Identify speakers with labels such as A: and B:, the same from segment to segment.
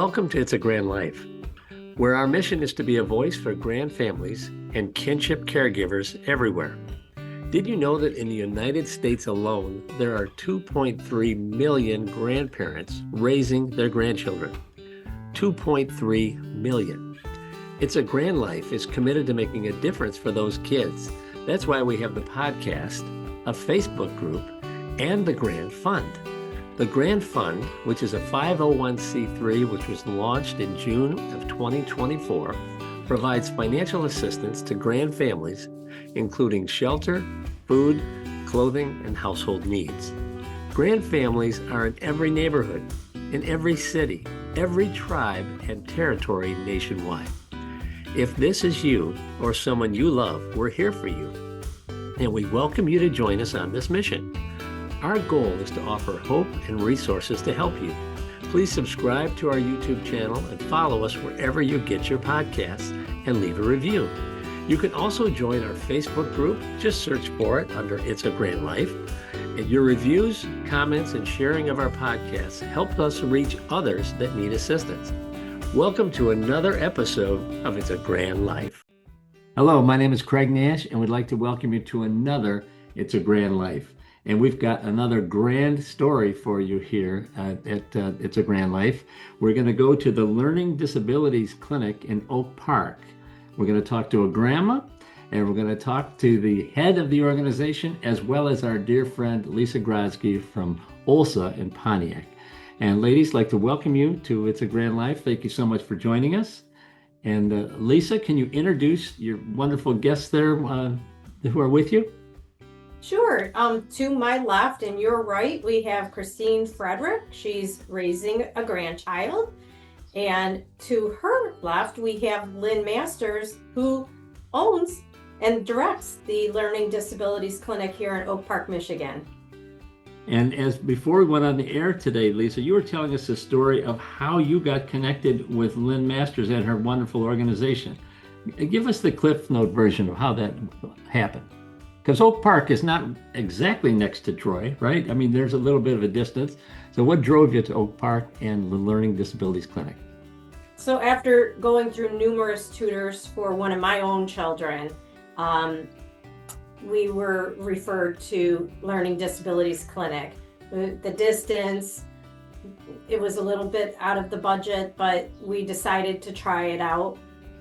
A: Welcome to It's a Grand Life, where our mission is to be a voice for grand families and kinship caregivers everywhere. Did you know that in the United States alone, there are 2.3 million grandparents raising their grandchildren? 2.3 million. It's a Grand Life is committed to making a difference for those kids. That's why we have the podcast, a Facebook group, and the Grand Fund. The Grand Fund, which is a 501c3 which was launched in June of 2024, provides financial assistance to grand families, including shelter, food, clothing, and household needs. Grand families are in every neighborhood, in every city, every tribe, and territory nationwide. If this is you or someone you love, we're here for you. And we welcome you to join us on this mission. Our goal is to offer hope and resources to help you. Please subscribe to our YouTube channel and follow us wherever you get your podcasts and leave a review. You can also join our Facebook group. Just search for it under It's a Grand Life. And your reviews, comments, and sharing of our podcasts help us reach others that need assistance. Welcome to another episode of It's a Grand Life. Hello, my name is Craig Nash, and we'd like to welcome you to another It's a Grand Life. And we've got another grand story for you here at It's a Grand Life. We're going to go to the Learning Disabilities Clinic in Oak Park. We're going to talk to a grandma, and we're going to talk to the head of the organization, as well as our dear friend Lisa Grodzki from OLSA in Pontiac. And ladies, I'd like to welcome you to It's a Grand Life. Thank you so much for joining us. And Lisa, can you introduce your wonderful guests there who are with you?
B: Sure. To my left and your right, we have Christine Frederick. She's raising a grandchild. And to her left, we have Lynn Masters, who owns and directs the Learning Disabilities Clinic here in Oak Park, Michigan.
A: And as before we went on the air today, Lisa, you were telling us the story of how you got connected with Lynn Masters and her wonderful organization. Give us the Cliff Note version of how that happened. Because Oak Park is not exactly next to Troy, right? I mean, there's a little bit of a distance. So what drove you to Oak Park and the Learning Disabilities Clinic?
B: So after going through numerous tutors for one of my own children, we were referred to Learning Disabilities Clinic. The distance, it was a little bit out of the budget, but we decided to try it out.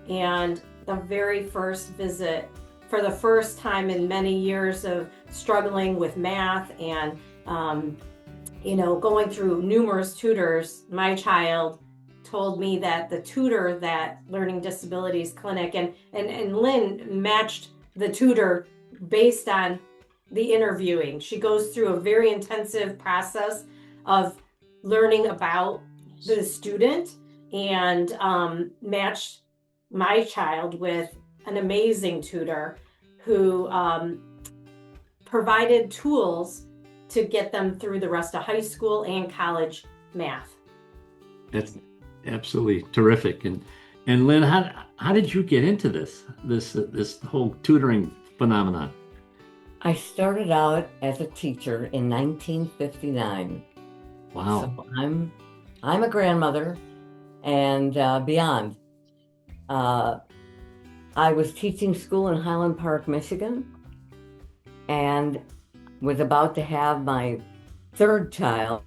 B: And the very first visit, for the first time in many years of struggling with math and, going through numerous tutors, my child told me that the tutor that Learning Disabilities Clinic and Lynn matched the tutor based on the interviewing. She goes through a very intensive process of learning about the student and matched my child with an amazing tutor who provided tools to get them through the rest of high school and college math.
A: That's absolutely terrific. And Lynn, how did you get into this whole tutoring phenomenon?
C: I started out as a teacher in 1959.
A: Wow.
C: So I'm a grandmother and beyond. I was teaching school in Highland Park, Michigan, and was about to have my third child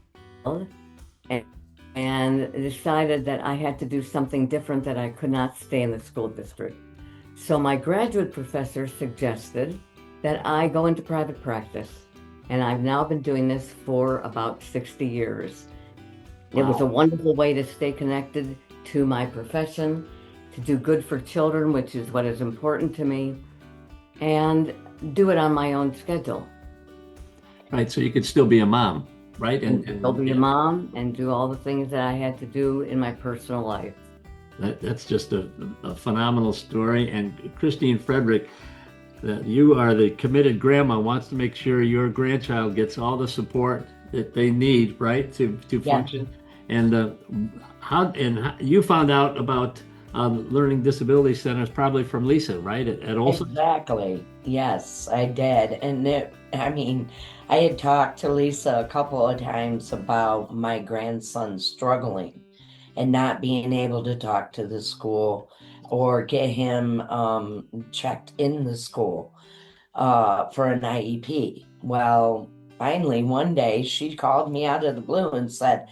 C: and decided that I had to do something different, that I could not stay in the school district. So my graduate professor suggested that I go into private practice, and I've now been doing this for about 60 years. Wow. It was a wonderful way to stay connected to my profession, to do good for children, which is what is important to me, and do it on my own schedule.
A: Right, so you could still be a mom, right?
C: And still be a mom and do all the things that I had to do in my personal life.
A: That's just a phenomenal story. And Christine Frederick, you are the committed grandma, wants to make sure your grandchild gets all the support that they need, right, to function. And how you found out about Learning Disability Centers probably from Lisa, right? At OLSA?
D: Exactly. Yes, I did. And I had talked to Lisa a couple of times about my grandson struggling. and not being able to talk to the school or get him checked in the school for an IEP. Well, finally, one day she called me out of the blue and said,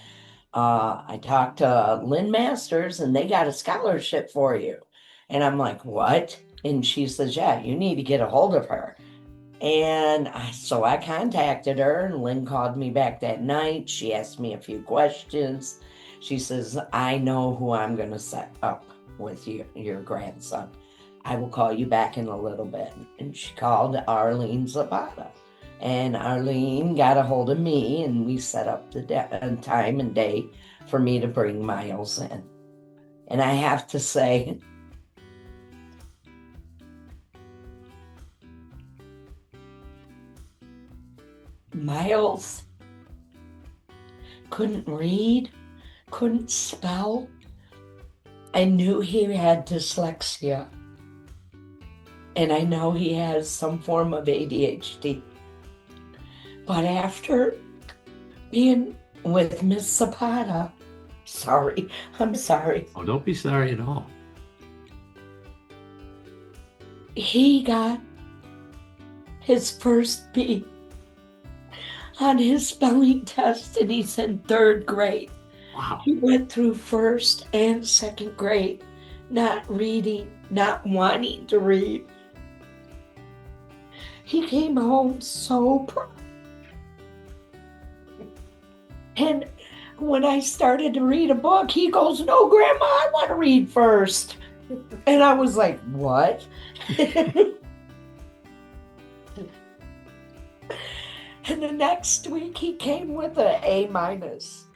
D: I talked to Lynn Masters and they got a scholarship for you. And I'm like, what? And she says, yeah, you need to get a hold of her. And so I contacted her, and Lynn called me back that night. She asked me a few questions. She says, I know who I'm going to set up with your grandson. I will call you back in a little bit. And she called Arlene Zapata. And Arlene got a hold of me, and we set up the time and day for me to bring Miles in. And I have to say, Miles couldn't read, couldn't spell. I knew he had dyslexia. And I know he has some form of ADHD. But after being with Miss Zapata, I'm sorry.
A: Oh, don't be sorry at all.
D: He got his first B on his spelling test, and he's in 3rd grade.
A: Wow.
D: He went through 1st and 2nd grade, not reading, not wanting to read. He came home so proud. And when I started to read a book, he goes, no, Grandma, I want to read first. And I was like, what? And the next week he came with an A-.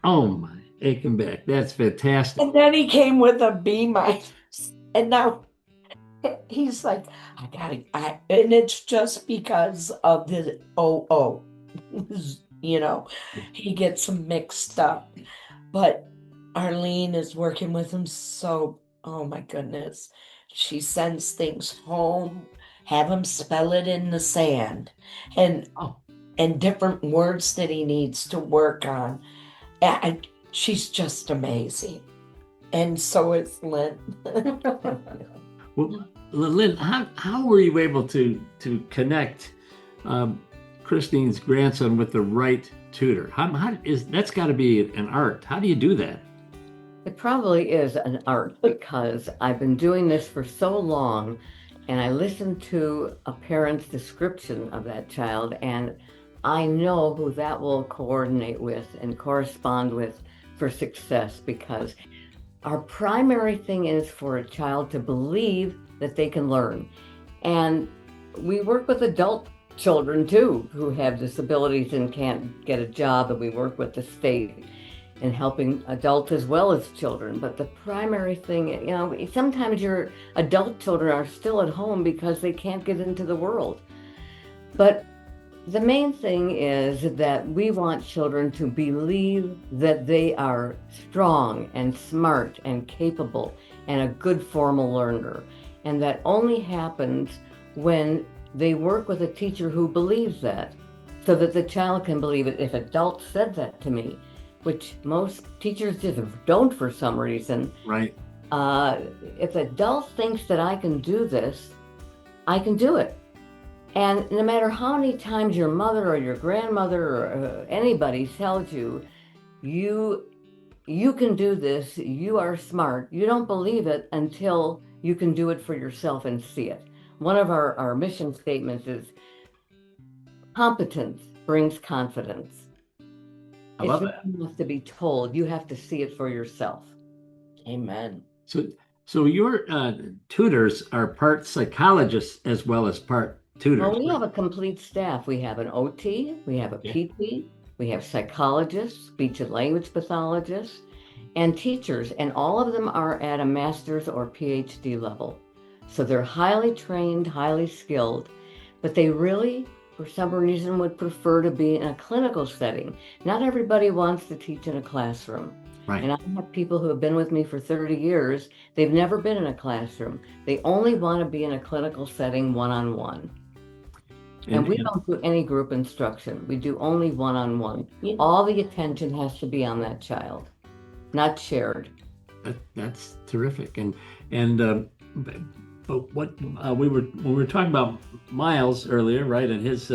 A: Oh my, aching back. That's fantastic.
D: And then he came with a B-. And now he's like, and it's just because of the OO. You know, he gets them mixed up. But Arlene is working with him so, oh my goodness. She sends things home, have him spell it in the sand. And different words that he needs to work on. And she's just amazing. And so is Lynn.
A: Well, Lynn, how were you able to connect Christine's grandson with the right tutor? That's got to be an art. How do you do that?
C: It probably is an art because I've been doing this for so long, and I listen to a parent's description of that child, and I know who that will coordinate with and correspond with for success, because our primary thing is for a child to believe that they can learn. And we work with adult children too who have disabilities and can't get a job, and we work with the state in helping adults as well as children. But the primary thing, sometimes your adult children are still at home because they can't get into the world. But the main thing is that we want children to believe that they are strong and smart and capable and a good formal learner. And that only happens when they work with a teacher who believes that, so that the child can believe it. If adults said that to me, which most teachers just don't for some reason.
A: Right.
C: If adult thinks that I can do this, I can do it. And no matter how many times your mother or your grandmother or anybody tells you, you can do this, you are smart, you don't believe it until you can do it for yourself and see it. One of our mission statements is, competence brings confidence.
A: I love that.
C: You have to be told, you have to see it for yourself.
D: Amen.
A: So your tutors are part psychologists as well as part tutors.
C: Well, we have a complete staff. We have an OT, we have a PT, we have psychologists, speech and language pathologists, and teachers, and all of them are at a master's or PhD level. So they're highly trained, highly skilled, but they really, for some reason, would prefer to be in a clinical setting. Not everybody wants to teach in a classroom.
A: Right.
C: And I have people who have been with me for 30 years. They've never been in a classroom. They only want to be in a clinical setting one-on-one. And we don't do any group instruction. We do only one-on-one. All the attention has to be on that child, not shared.
A: That's terrific. But what when we were talking about Miles earlier, right, and his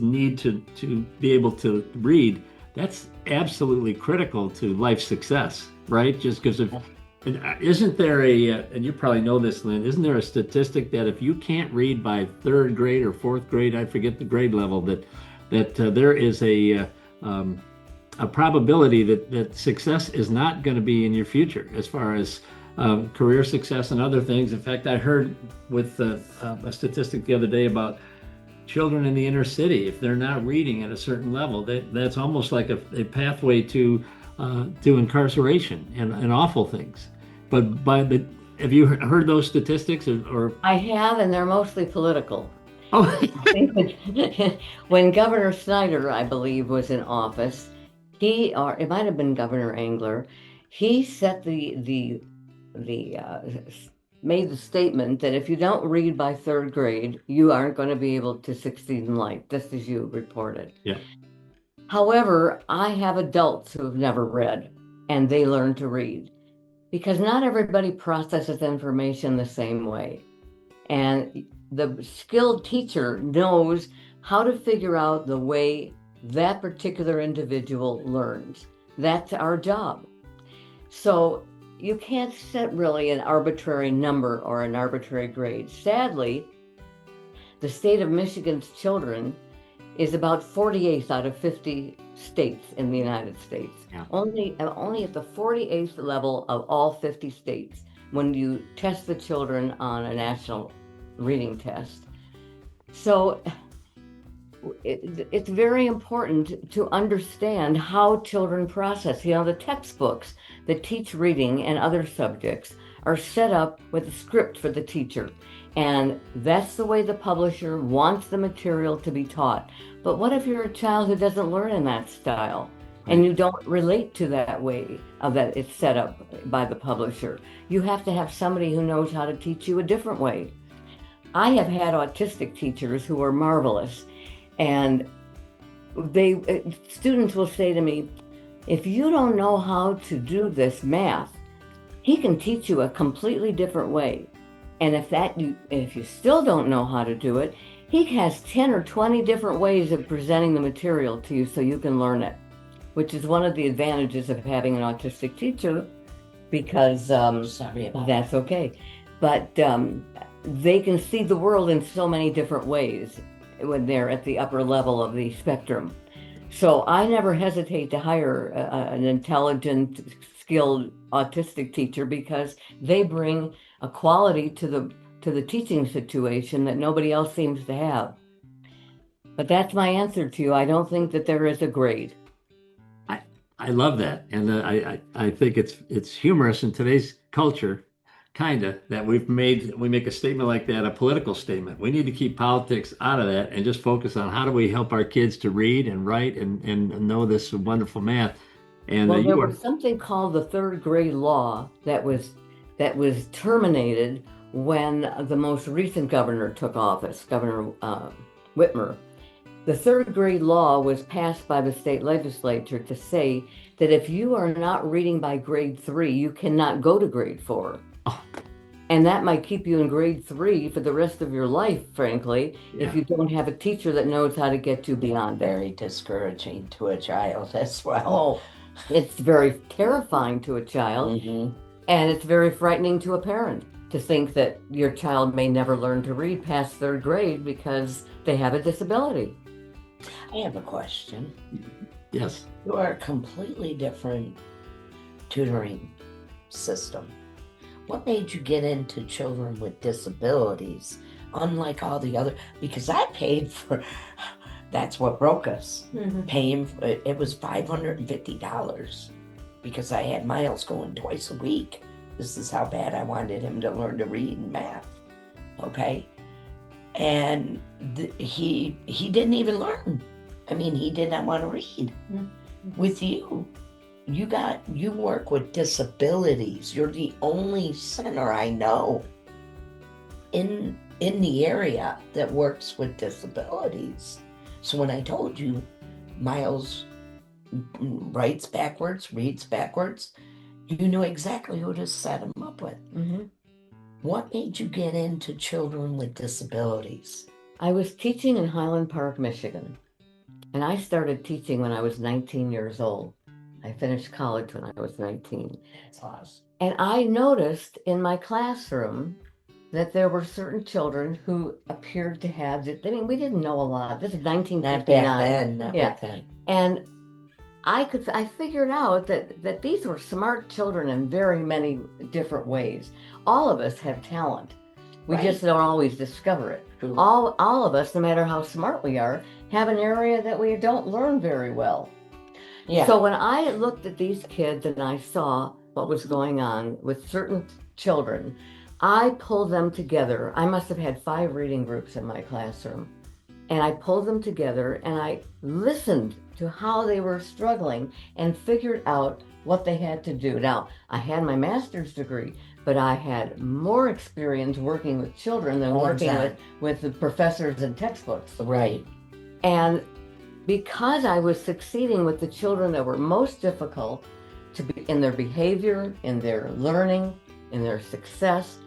A: need to be able to read, that's absolutely critical to life success, right? Just because of, and isn't there and you probably know this, Lynn, isn't there a statistic that if you can't read by third grade or fourth grade, I forget the grade level, that there is a probability that success is not going to be in your future as far as career success and other things. In fact, I heard with a statistic the other day about children in the inner city, if they're not reading at a certain level, that's almost like a pathway to incarceration and awful things. But have you heard those statistics or?
C: I have, and they're mostly political.
A: Oh,
C: When Governor Snyder, I believe, was in office, or it might have been Governor Engler, he set made the statement that if you don't read by third grade, you aren't going to be able to succeed in life, just as you reported.
A: Yeah.
C: However, I have adults who have never read, and they learn to read, because not everybody processes information the same way. And the skilled teacher knows how to figure out the way that particular individual learns. That's our job. So you can't set really an arbitrary number or an arbitrary grade. Sadly, the state of Michigan's children is about 48th out of 50 states in the United States.
A: Yeah.
C: Only at the 48th level of all 50 states when you test the children on a national reading test. So it's very important to understand how children process. The textbooks that teach reading and other subjects are set up with a script for the teacher. And that's the way the publisher wants the material to be taught. But what if you're a child who doesn't learn in that style and you don't relate to that way that it's set up by the publisher? You have to have somebody who knows how to teach you a different way. I have had autistic teachers who are marvelous, and students will say to me, if you don't know how to do this math, he can teach you a completely different way. And if you still don't know how to do it, he has 10 or 20 different ways of presenting the material to you so you can learn it, which is one of the advantages of having an autistic teacher, because
D: Sorry about
C: that's okay. But they can see the world in so many different ways when they're at the upper level of the spectrum. So I never hesitate to hire an intelligent, skilled autistic teacher, because they bring a quality to the teaching situation that nobody else seems to have. But that's my answer to you. I don't think that there is a grade.
A: I love that, and I think it's humorous in today's culture, kinda, that we make a statement like that a political statement. We need to keep politics out of that and just focus on how do we help our kids to read and write and know this wonderful math. And
C: well, there was something called the third grade law that was terminated when the most recent governor took office, Governor Whitmer. The third grade law was passed by the state legislature to say that if you are not reading by grade 3, you cannot go to grade 4. Oh. And that might keep you in grade 3 for the rest of your life, frankly, if you don't have a teacher that knows how to get you beyond that.
D: Very discouraging to a child as well.
C: Oh, it's very terrifying to a child, and it's very frightening to a parent to think that your child may never learn to read past third grade because they have a disability.
D: I have a question.
A: Yes.
D: You are a completely different tutoring system. What made you get into children with disabilities, unlike all the other? Because I paid for, that's what broke us. Paying, it was $550 because I had Miles going twice a week. This is how bad I wanted him to learn to read and math. Okay. And he didn't even learn. I mean, he did not want to read. With you, you work with disabilities. You're the only center I know in the area that works with disabilities. So when I told you Miles writes backwards, reads backwards, You knew exactly who to set them up with.
C: Mhm.
D: What made you get into children with disabilities?
C: I was teaching in Highland Park, Michigan, and I started teaching when I was 19 years old. I finished college when I was 19.
D: That's awesome.
C: And I noticed in my classroom that there were certain children who appeared to have it. I mean, we didn't know a lot. This is
D: Not
C: 1959.
D: back then, not
C: Yeah.
D: back then.
C: And I figured out that these were smart children in very many different ways. All of us have talent. We
D: Right.
C: just don't always discover it.
D: True.
C: All of us, no matter how smart we are, have an area that we don't learn very well.
D: Yeah.
C: So when I looked at these kids and I saw what was going on with certain children, I pulled them together. I must have had 5 reading groups in my classroom. And I pulled them together and I listened to how they were struggling and figured out what they had to do. Now, I had my master's degree, but I had more experience working with children than working with the professors and textbooks.
D: Right.
C: And because I was succeeding with the children that were most difficult to be in their behavior, in their learning, in their success,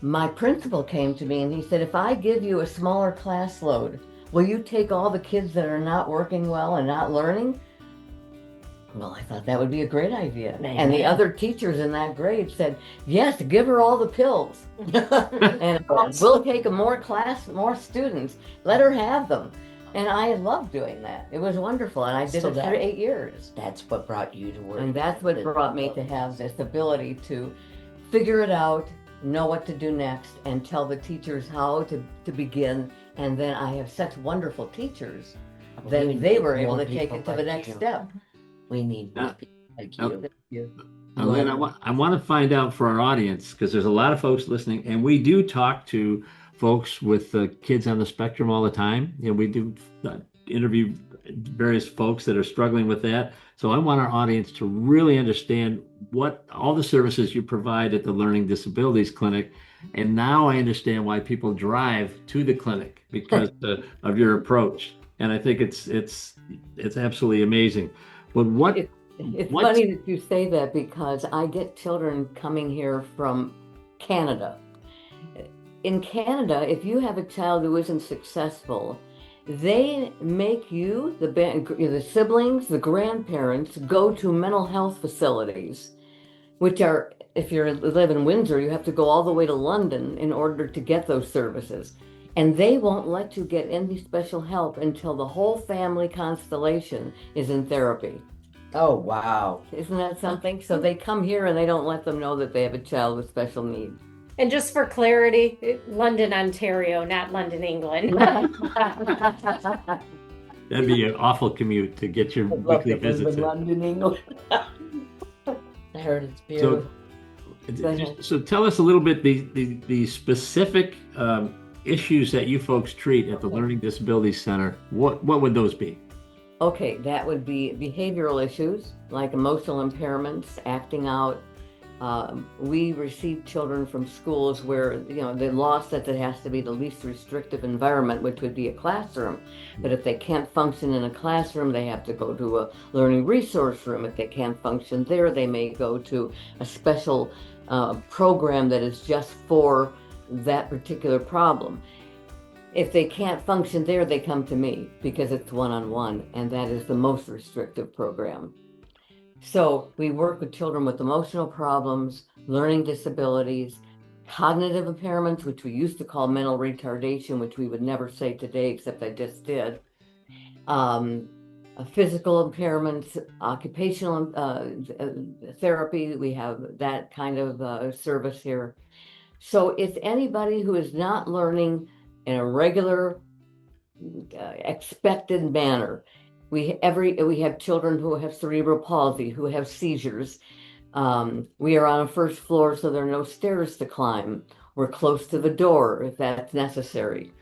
C: my principal came to me and he said, if I give you a smaller class load, will you take all the kids that are not working well and not learning? Well, I thought that would be a great idea. And the other teachers in that grade said, yes, give her all the pills. And we'll take more students. Let her have them. And I loved doing that. It was wonderful. And I did it for 8 years.
D: That's what brought you to work.
C: And that's what brought me to have this ability to figure it out, know what to do next, and tell the teachers how to begin. And then I have such wonderful teachers that they were able to take it to the next step.
D: We need more people like you.
C: Thank you.
A: Now, Lynn, I want to find out for our audience, because there's a lot of folks listening, and we do talk to folks with kids on the spectrum all the time. You know, we do interview various folks that are struggling with that. So I want our audience to really understand what all the services you provide at the Learning Disabilities Clinic. And now I understand why people drive to the clinic because of your approach. And I think it's absolutely amazing. But
C: It's funny that you say that because I get children coming here from Canada. In Canada, if you have a child who isn't successful, they make you, the siblings, the grandparents, go to mental health facilities, which are, if you live in Windsor, you have to go all the way to London in order to get those services. And they won't let you get any special help until the whole family constellation is in therapy.
D: Oh, wow.
C: Isn't that something? So they come here and they don't let them know that they have a child with special needs.
B: And just for clarity, London, Ontario, not London, England.
A: That'd be an awful commute to get your weekly visits in.
D: London, England. I heard it's beautiful.
A: So tell us a little bit the specific issues that you folks treat at the Learning Disabilities Center. What would those be?
C: Okay, that would be behavioral issues like emotional impairments, acting out. We receive children from schools where, the law says it has to be the least restrictive environment, which would be a classroom. But if they can't function in a classroom, they have to go to a learning resource room. If they can't function there, they may go to a special program that is just for that particular problem. If they can't function there, they come to me because it's one-on-one, and that is the most restrictive program. So we work with children with emotional problems, learning disabilities, cognitive impairments, which we used to call mental retardation, which we would never say today, except I just did. Physical impairments, occupational therapy, we have that kind of service here. So it's anybody who is not learning in a regular, expected manner. We have children who have cerebral palsy, who have seizures. We are on a first floor, so there are no stairs to climb. We're close to the door if that's necessary.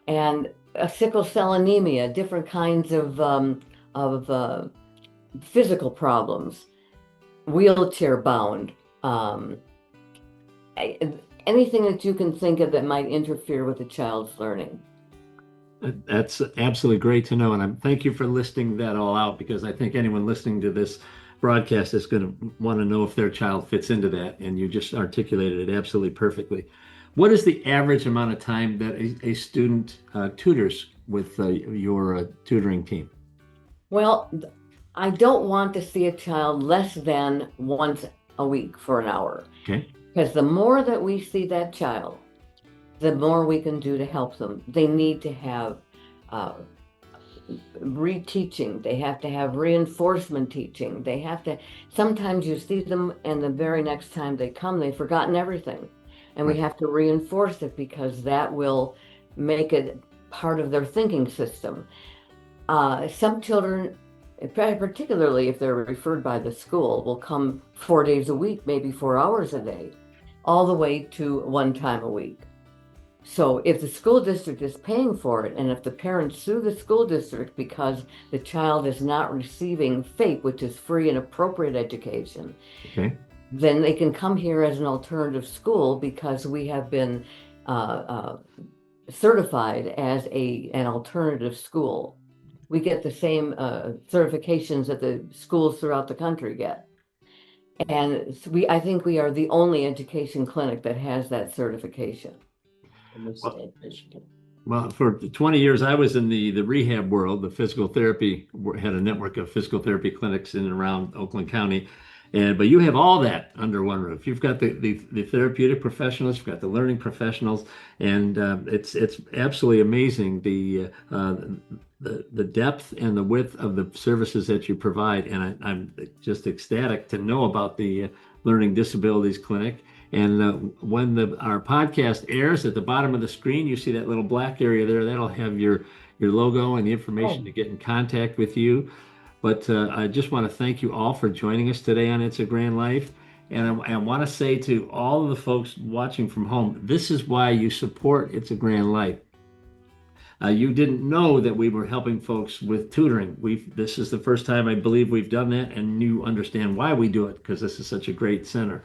C: And sickle cell anemia, different kinds of physical problems, wheelchair bound, anything that you can think of that might interfere with a child's learning.
A: That's absolutely great to know. And thank you for listing that all out, because I think anyone listening to this broadcast that's going to want to know if their child fits into that, and you just articulated it absolutely perfectly. What is the average amount of time that a student tutors with your tutoring team?
C: Well, I don't want to see a child less than once a week for an hour.
A: Okay.
C: Because the more that we see that child, the more we can do to help them. They need to have reteaching. They have to have reinforcement teaching. They have to, sometimes you see them and the very next time they come, they've forgotten everything. And we have to reinforce it because that will make it part of their thinking system. Some children, particularly if they're referred by the school, will come 4 days a week, maybe 4 hours a day, all the way to 1 time a week. So if the school district is paying for it, and if the parents sue the school district because the child is not receiving FAPE, which is free and appropriate education,
A: Okay.
C: then they can come here as an alternative school because we have been certified as an alternative school. We get the same certifications that the schools throughout the country get. And I think we are the only education clinic that has that certification.
D: In the state of Michigan.
A: Well, for 20 years, I was in the rehab world, the physical therapy, had a network of physical therapy clinics in and around Oakland County. But you have all that under one roof. You've got the therapeutic professionals, you've got the learning professionals, and it's absolutely amazing the depth and the width of the services that you provide. And I'm just ecstatic to know about the Learning Disabilities Clinic. And when our podcast airs, at the bottom of the screen, you see that little black area there. That'll have your logo and the information to get in contact with you. But I just want to thank you all for joining us today on It's a Grand Life. And I want to say to all of the folks watching from home, this is why you support It's a Grand Life. You didn't know that we were helping folks with tutoring. This is the first time I believe we've done that, and you understand why we do it, because this is such a great center.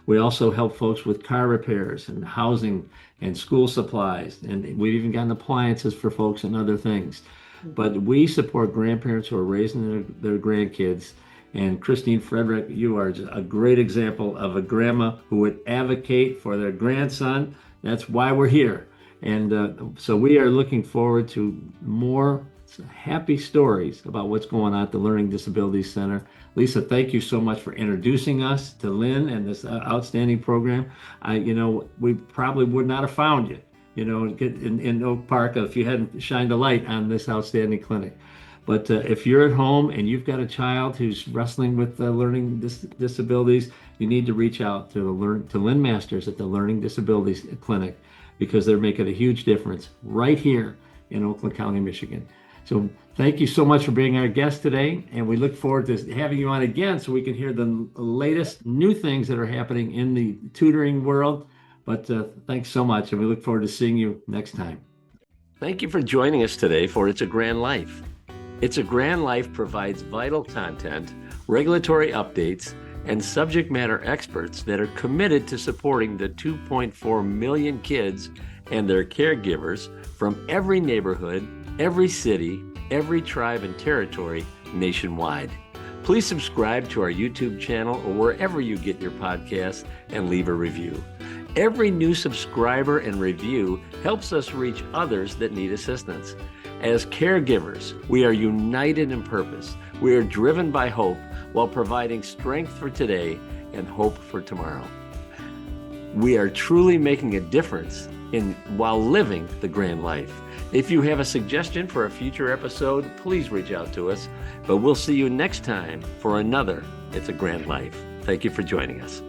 A: We also help folks with car repairs and housing and school supplies, and we've even gotten appliances for folks and other things. But we support grandparents who are raising their grandkids. And Christine Frederick, you are just a great example of a grandma who would advocate for their grandson. That's why we're here. And so we are looking forward to more happy stories about what's going on at the Learning Disabilities Center. Lisa, thank you so much for introducing us to Lynn and this outstanding program. We probably would not have found you, in Oak Park if you hadn't shined a light on this outstanding clinic. But if you're at home and you've got a child who's wrestling with learning disabilities, you need to reach out to Lynn Masters at the Learning Disabilities Clinic, because they're making a huge difference right here in Oakland County, Michigan. So thank you so much for being our guest today, and we look forward to having you on again so we can hear the latest new things that are happening in the tutoring world. But thanks so much, and we look forward to seeing you next time. Thank you for joining us today for It's a Grand Life. It's a Grand Life provides vital content, regulatory updates, and subject matter experts that are committed to supporting the 2.4 million kids and their caregivers from every neighborhood, every city, every tribe and territory nationwide. Please subscribe to our YouTube channel or wherever you get your podcasts and leave a review. Every new subscriber and review helps us reach others that need assistance. As caregivers, we are united in purpose. We are driven by hope while providing strength for today and hope for tomorrow. We are truly making a difference while living the grand life. If you have a suggestion for a future episode, please reach out to us. But we'll see you next time for another It's a Grand Life. Thank you for joining us.